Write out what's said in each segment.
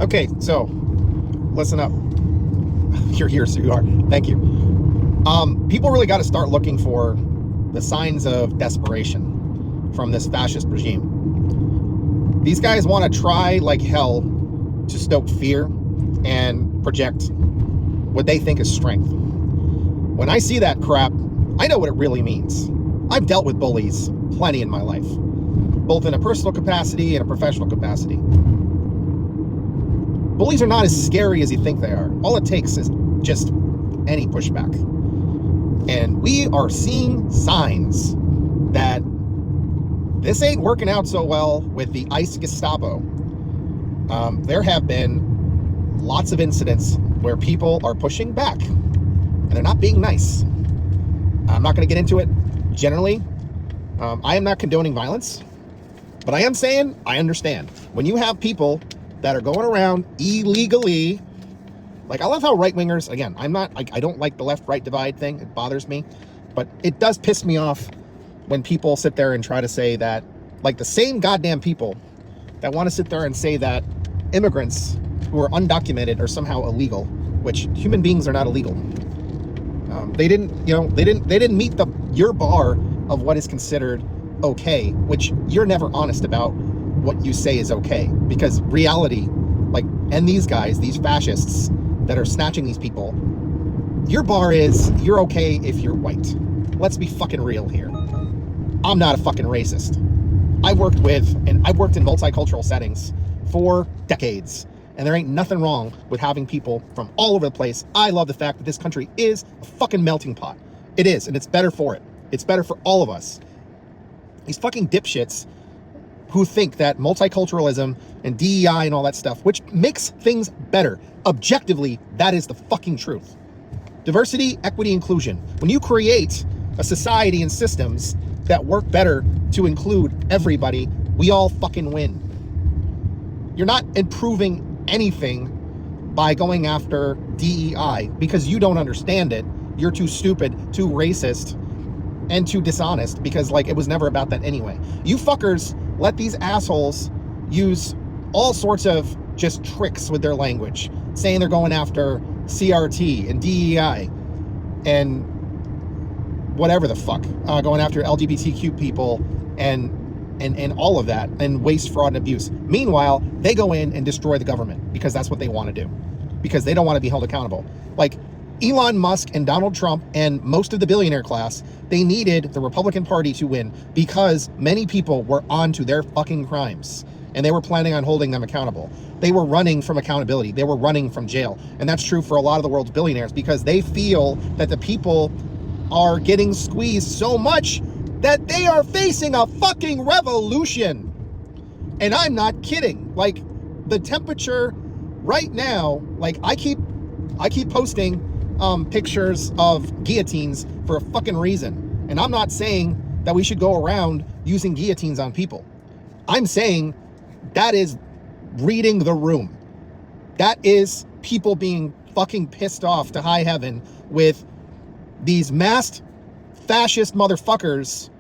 Okay, so listen up. You're here, so you are. Thank you. People really got to start looking for the signs of desperation from this fascist regime. These guys want to try like hell to stoke fear and project what they think is strength. When I see that crap, I know what it really means. I've dealt with bullies plenty in my life, both in a personal capacity and a professional capacity. Bullies are not as scary as you think they are. All it takes is just any pushback. And we are seeing signs that this ain't working out so well with the ICE Gestapo. There have been lots of incidents where people are pushing back and they're not being nice. I'm not going to get into it generally. I am not condoning violence, but I am saying I understand. When you have people that are going around illegally, like I love how right-wingers, again, I don't like the left-right divide thing. It bothers me, but it does piss me off when people sit there and try to say that, like the same goddamn people that want to sit there and say that immigrants who are undocumented are somehow illegal, which human beings are not illegal. They didn't meet your bar of what is considered okay, which you're never honest about what you say is okay, because reality, and these guys, these fascists that are snatching these people, your bar is you're okay if you're white. Let's be fucking real here. I'm not a fucking racist. I've worked in multicultural settings for decades, and there ain't nothing wrong with having people from all over the place. I love the fact that this country is a fucking melting pot. It is, and it's better for it. It's better for all of us. These fucking dipshits who think that multiculturalism and DEI and all that stuff, which makes things better, objectively, that is the fucking truth. Diversity, equity, inclusion. When you create a society and systems that work better to include everybody, we all fucking win. You're not improving anything by going after DEI because you don't understand it. You're too stupid, too racist, and too dishonest, because it was never about that anyway. You fuckers let these assholes use all sorts of just tricks with their language, saying they're going after CRT and DEI and whatever the fuck, going after LGBTQ people and all of that, and waste, fraud, and abuse. Meanwhile, they go in and destroy the government because that's what they want to do, because they don't want to be held accountable. Like Elon Musk and Donald Trump and most of the billionaire class, they needed the Republican Party to win because many people were onto their fucking crimes and they were planning on holding them accountable. They were running from accountability. They were running from jail. And that's true for a lot of the world's billionaires, because they feel that the people are getting squeezed so much that they are facing a fucking revolution. And I'm not kidding. The temperature right now, I keep posting pictures of guillotines for a fucking reason. And I'm not saying that we should go around using guillotines on people. I'm saying that is reading the room. That is people being fucking pissed off to high heaven with these masked fascist motherfuckers,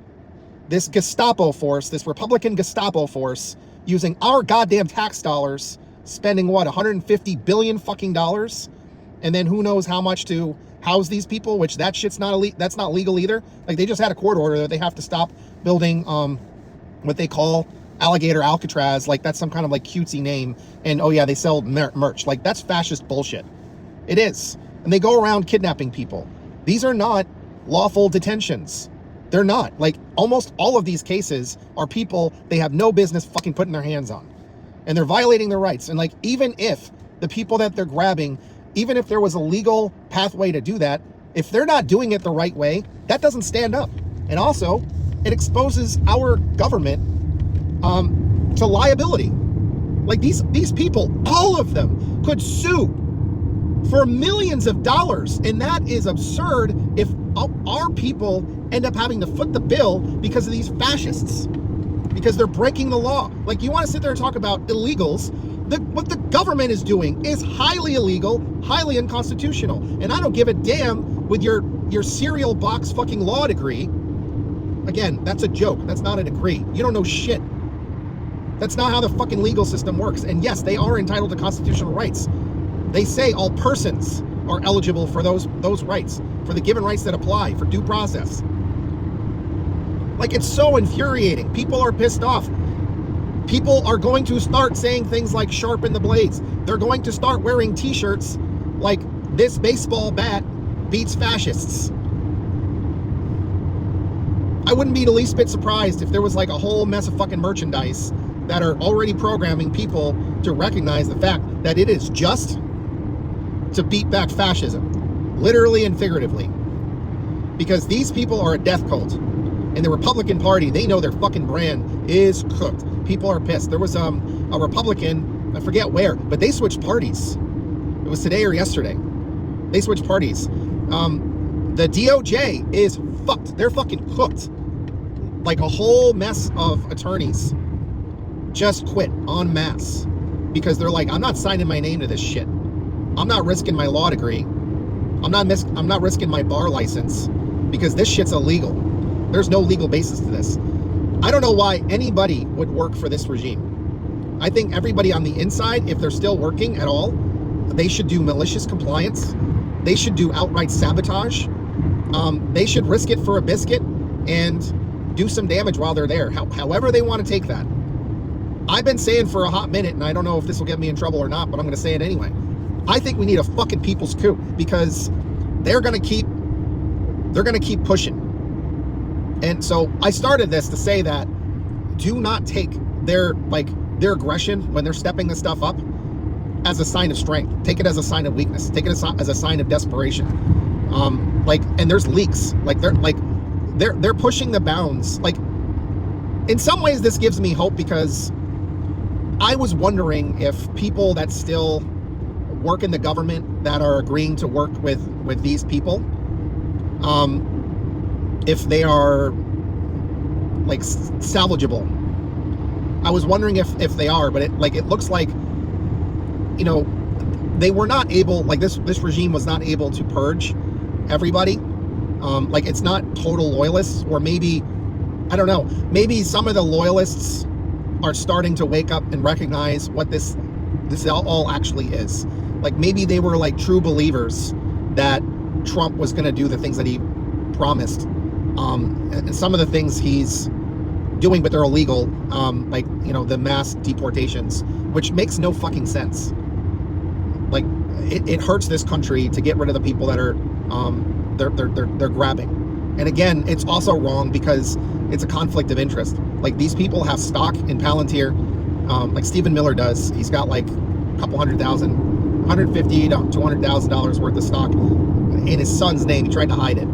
this Gestapo force, this Republican Gestapo force, using our goddamn tax dollars, spending what, 150 billion fucking dollars, and then who knows how much to house these people, which that shit's that's not legal either. They just had a court order that they have to stop building what they call alligator Alcatraz, that's some kind of cutesy name, and oh yeah, they sell merch. That's fascist bullshit. It is. And they go around kidnapping people. These are not lawful detentions. They're not. Almost all of these cases are people they have no business fucking putting their hands on, and they're violating their rights. And even if the people that they're grabbing, even if there was a legal pathway to do that, if they're not doing it the right way, that doesn't stand up. And also, it exposes our government to liability. These people, all of them, could sue for millions of dollars, and that is absurd if our people end up having to foot the bill because of these fascists, because they're breaking the law. You want to sit there and talk about illegals? What the government is doing is highly illegal, highly unconstitutional, and I don't give a damn with your cereal box fucking law degree. Again, that's a joke. That's not a degree. You don't know shit. That's not how the fucking legal system works. And yes, they are entitled to constitutional rights. They say all persons are eligible for those rights, for the given rights that apply, for due process. Like, it's so infuriating. People are pissed off. People are going to start saying things like sharpen the blades. They're going to start wearing t-shirts like this baseball bat beats fascists. I wouldn't be the least bit surprised if there was like a whole mess of fucking merchandise that are already programming people to recognize the fact that it is just to beat back fascism, literally and figuratively. Because these people are a death cult. And the Republican Party, they know their fucking brand is cooked. People are pissed. There was a Republican, I forget where, but they switched parties. It was today or yesterday. They switched parties. The DOJ is fucked. They're fucking cooked. Like a whole mess of attorneys just quit en masse because they're like, I'm not signing my name to this shit. I'm not risking my law degree. I'm not risking my bar license because this shit's illegal. There's no legal basis to this. I don't know why anybody would work for this regime. I think everybody on the inside, if they're still working at all, they should do malicious compliance. They should do outright sabotage. They should risk it for a biscuit and do some damage while they're there, however they want to take that. I've been saying for a hot minute, and I don't know if this will get me in trouble or not, but I'm going to say it anyway. I think we need a fucking people's coup because they're going to keep pushing. And so I started this to say that do not take their aggression when they're stepping this stuff up as a sign of strength. Take it as a sign of weakness. Take it as a sign of desperation. And there's leaks. They're pushing the bounds. Like, in some ways, this gives me hope because I was wondering if people that still work in the government that are agreeing to work with these people, if they are like salvageable. I was wondering if they are, but it looks like, you know, they were not able, like this regime was not able to purge everybody. It's not total loyalists, or maybe, I don't know, maybe some of the loyalists are starting to wake up and recognize what this all actually is. Like, maybe they were like true believers that Trump was going to do the things that he promised. And some of the things he's doing, but they're illegal, the mass deportations, which makes no fucking sense. Like, it hurts this country to get rid of the people that are they're grabbing. And again, it's also wrong because it's a conflict of interest. Like, these people have stock in Palantir, like Stephen Miller does. He's got like a couple $150,000 to $200,000 worth of stock in his son's name. He tried to hide it.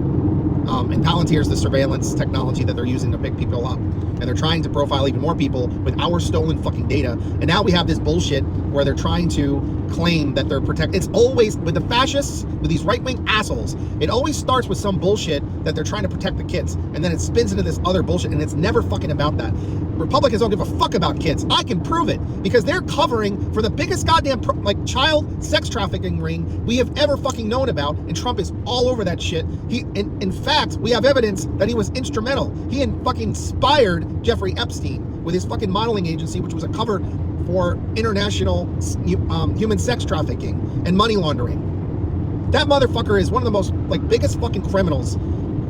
And Palantir is the surveillance technology that they're using to pick people up. And they're trying to profile even more people with our stolen fucking data. And now we have this bullshit where they're trying to claim that they're protected. It's always, with the fascists, with these right-wing assholes, it always starts with some bullshit that they're trying to protect the kids. And then it spins into this other bullshit, and it's never fucking about that. Republicans don't give a fuck about kids. I can prove it, because they're covering for the biggest goddamn child sex trafficking ring we have ever fucking known about, and Trump is all over that shit. In fact, we have evidence that he was instrumental. He fucking inspired Jeffrey Epstein with his fucking modeling agency, which was a cover for international human sex trafficking and money laundering. That motherfucker is one of the most biggest fucking criminals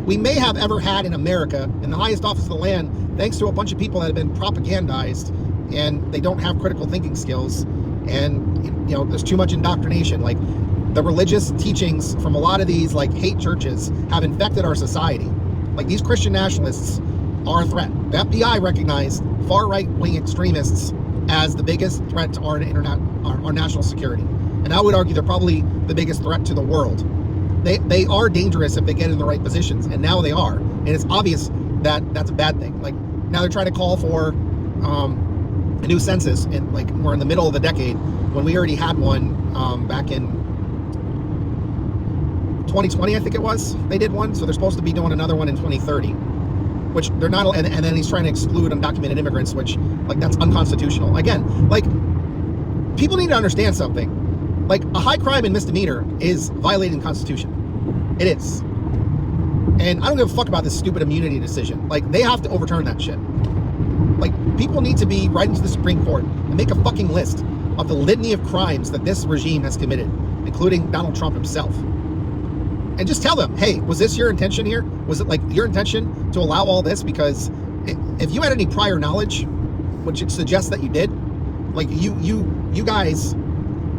we may have ever had in America, in the highest office of the land, thanks to a bunch of people that have been propagandized, and they don't have critical thinking skills, and there's too much indoctrination. Like, the religious teachings from a lot of these hate churches have infected our society. Like, these Christian nationalists are a threat. The FBI recognized far-right-wing extremists as the biggest threat to our national security. And I would argue they're probably the biggest threat to the world. They are dangerous if they get in the right positions, and now they are. And it's obvious that that's a bad thing. Like, now they're trying to call for a new census, and we're in the middle of the decade when we already had one back in 2020, I think it was. They did one, so they're supposed to be doing another one in 2030, which they're not. And then he's trying to exclude undocumented immigrants, which that's unconstitutional. Again, people need to understand something. A high crime and misdemeanor is violating the Constitution. It is. And I don't give a fuck about this stupid immunity decision. They have to overturn that shit. Like, people need to be writing to the Supreme Court and make a fucking list of the litany of crimes that this regime has committed, including Donald Trump himself. And just tell them, hey, was this your intention here? Was it like your intention to allow all this? Because if you had any prior knowledge, which it suggests that you did, like you guys,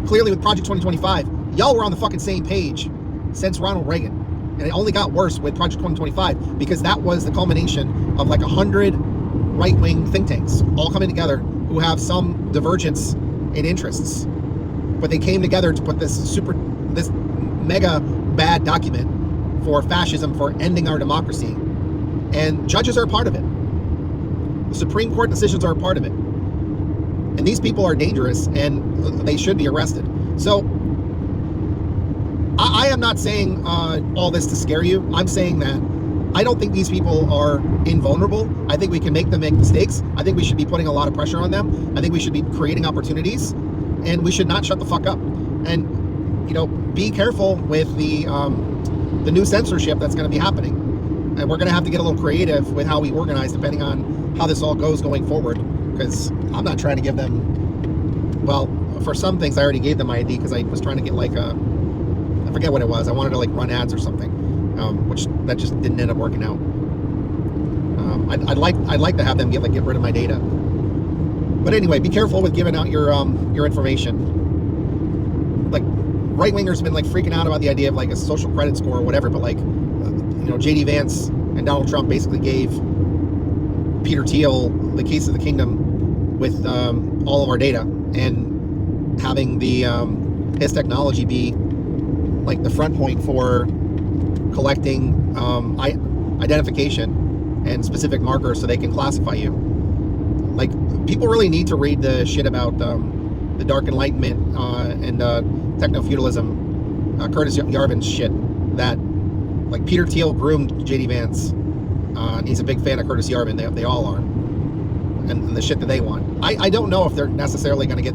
clearly with Project 2025, y'all were on the fucking same page since Ronald Reagan. And it only got worse with Project 2025 because that was the culmination of like 100 right-wing think tanks all coming together who have some divergence in interests. But they came together to put this mega bad document for fascism, for ending our democracy. And judges are a part of it. The Supreme Court decisions are a part of it. And these people are dangerous and they should be arrested. So I am not saying all this to scare you. I'm saying that I don't think these people are invulnerable. I think we can make them make mistakes. I think we should be putting a lot of pressure on them. I think we should be creating opportunities, and we should not shut the fuck up. And, you know, be careful with the new censorship that's going to be happening. And we're going to have to get a little creative with how we organize, depending on how this all goes going forward. Because I'm not trying to give them, well, for some things I already gave them my ID because I was trying to get like a, I forget what it was. I wanted to like run ads or something, which that just didn't end up working out. I'd like to have them get rid of my data. But anyway, be careful with giving out your information. Like, right wingers been like freaking out about the idea of like a social credit score or whatever, but like, you know, JD Vance and Donald Trump basically gave Peter Thiel the keys to the kingdom with all of our data, and having the his technology be like the front point for collecting identification and specific markers so they can classify you. Like, people really need to read the shit about the Dark Enlightenment and techno-feudalism, Curtis Yarvin's shit, that like Peter Thiel groomed JD Vance. He's a big fan of Curtis Yarvin. They all are. And the shit that they want. I don't know if they're necessarily going to get